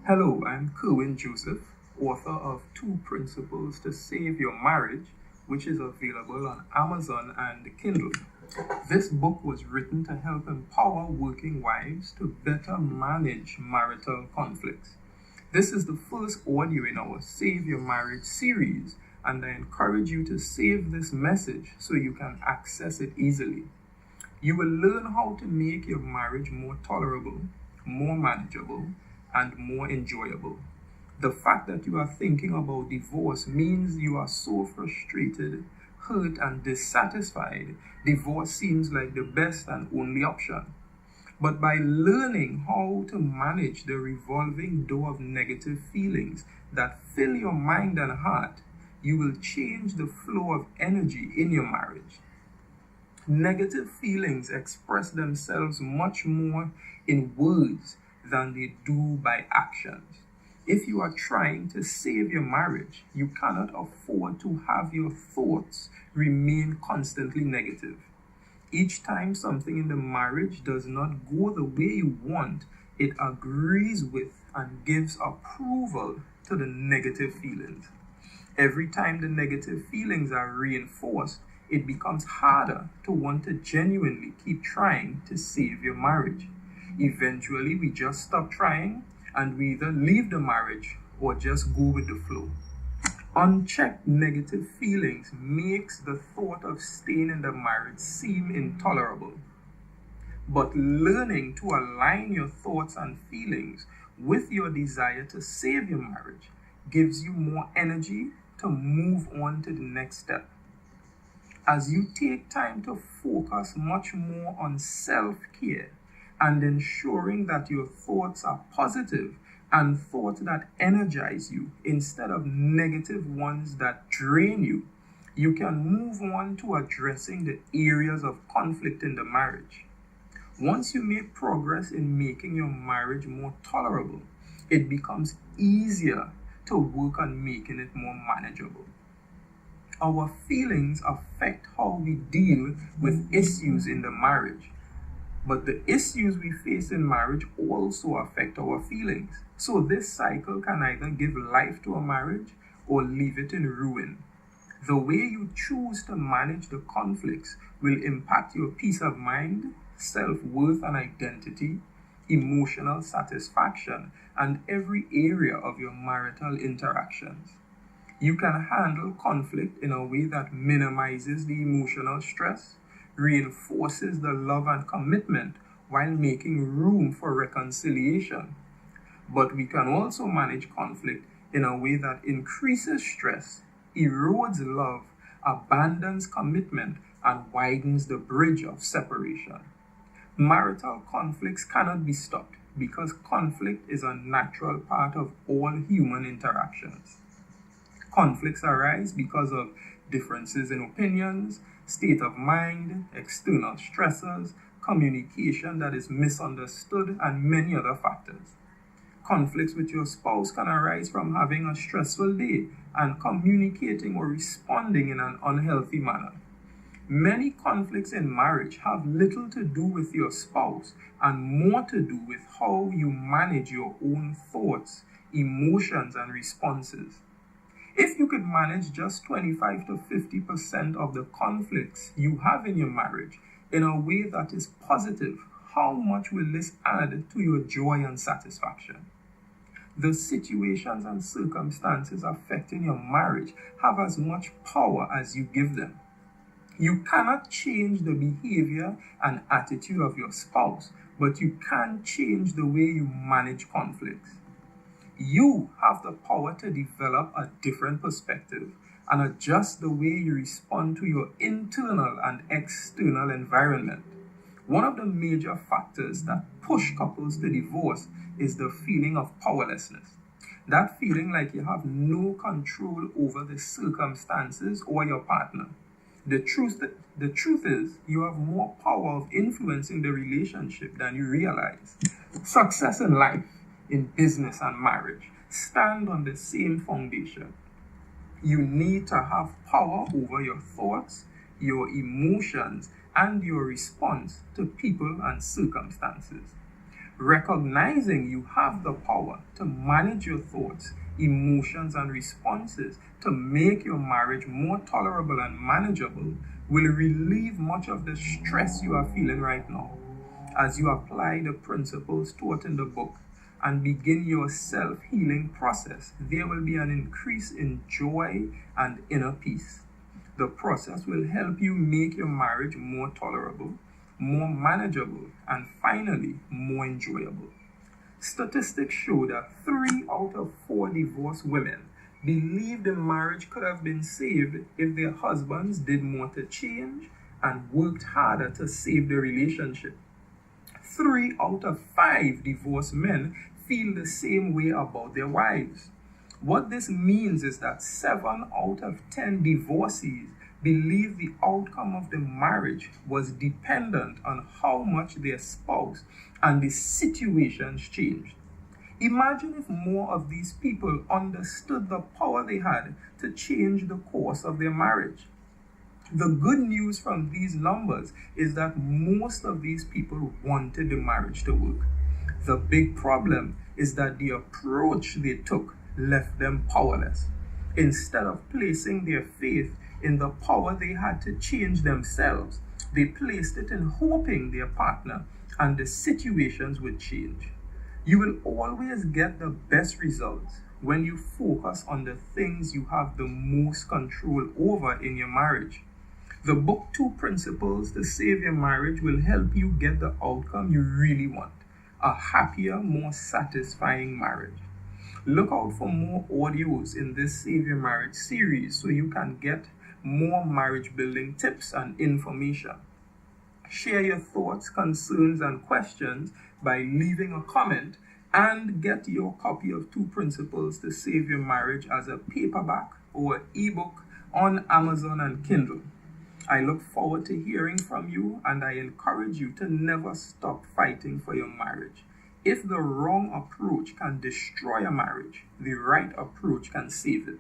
Hello, I'm Kerwin Joseph, author of Two Principles to Save Your Marriage, which is available on Amazon and Kindle. This book was written to help empower working wives to better manage marital conflicts. This is the first audio in our Save Your Marriage series, and I encourage you to save this message so you can access it easily. You will learn how to make your marriage more tolerable, more manageable, and more enjoyable. The fact that you are thinking about divorce means you are so frustrated, hurt, and dissatisfied. Divorce seems like the best and only option. But by learning how to manage the revolving door of negative feelings that fill your mind and heart, you will change the flow of energy in your marriage. Negative feelings express themselves much more in words than they do by actions. If you are trying to save your marriage, you cannot afford to have your thoughts remain constantly negative. Each time something in the marriage does not go the way you want, it agrees with and gives approval to the negative feelings. Every time the negative feelings are reinforced, it becomes harder to want to genuinely keep trying to save your marriage. Eventually, we just stop trying and we either leave the marriage or just go with the flow. Unchecked negative feelings makes the thought of staying in the marriage seem intolerable. But learning to align your thoughts and feelings with your desire to save your marriage gives you more energy to move on to the next step. As you take time to focus much more on self-care and ensuring that your thoughts are positive and thoughts that energize you instead of negative ones that drain you, you can move on to addressing the areas of conflict in the marriage. Once you make progress in making your marriage more tolerable, it becomes easier to work on making it more manageable. Our feelings affect how we deal with issues in the marriage. But the issues we face in marriage also affect our feelings. So this cycle can either give life to a marriage or leave it in ruin. The way you choose to manage the conflicts will impact your peace of mind, self-worth and identity, emotional satisfaction, and every area of your marital interactions. You can handle conflict in a way that minimizes the emotional stress, reinforces the love and commitment while making room for reconciliation. But we can also manage conflict in a way that increases stress, erodes love, abandons commitment, and widens the bridge of separation. Marital conflicts cannot be stopped because conflict is a natural part of all human interactions. Conflicts arise because of differences in opinions, state of mind, external stressors, communication that is misunderstood, and many other factors. Conflicts with your spouse can arise from having a stressful day and communicating or responding in an unhealthy manner. Many conflicts in marriage have little to do with your spouse and more to do with how you manage your own thoughts, emotions, and responses. If you could manage just 25 to 50% of the conflicts you have in your marriage in a way that is positive, how much will this add to your joy and satisfaction? The situations and circumstances affecting your marriage have as much power as you give them. You cannot change the behavior and attitude of your spouse, but you can change the way you manage conflicts. You have the power to develop a different perspective and adjust the way you respond to your internal and external environment. One of the major factors that push couples to divorce is the feeling of powerlessness. That feeling like you have no control over the circumstances or your partner. The truth is, you have more power of influencing the relationship than you realize. Success in life, in business and marriage, stand on the same foundation. You need to have power over your thoughts, your emotions, and your response to people and circumstances. Recognizing you have the power to manage your thoughts, emotions, and responses to make your marriage more tolerable and manageable will relieve much of the stress you are feeling right now. As you apply the principles taught in the book and begin your self-healing process, there will be an increase in joy and inner peace. The process will help you make your marriage more tolerable, more manageable, and finally, more enjoyable. Statistics show that 3 out of 4 divorced women believe the marriage could have been saved if their husbands did more to change and worked harder to save the relationship. 3 out of 5 divorced men feel the same way about their wives. What this means is that 7 out of 10 divorcees believe the outcome of the marriage was dependent on how much their spouse and the situations changed. Imagine if more of these people understood the power they had to change the course of their marriage. The good news from these numbers is that most of these people wanted the marriage to work. The big problem is that the approach they took left them powerless. Instead of placing their faith in the power they had to change themselves, they placed it in hoping their partner and the situations would change. You will always get the best results when you focus on the things you have the most control over in your marriage. The book 2 Principles to Save Your Marriage will help you get the outcome you really want: a happier, more satisfying marriage. Look out for more audios in this Save Your Marriage series so you can get more marriage building tips and information. Share your thoughts, concerns, and questions by leaving a comment, and get your copy of 2 Principles to Save Your Marriage as a paperback or ebook on Amazon and Kindle. I look forward to hearing from you, and I encourage you to never stop fighting for your marriage. If the wrong approach can destroy a marriage, the right approach can save it.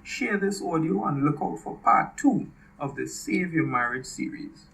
Share this audio and look out for part 2 of the Save Your Marriage series.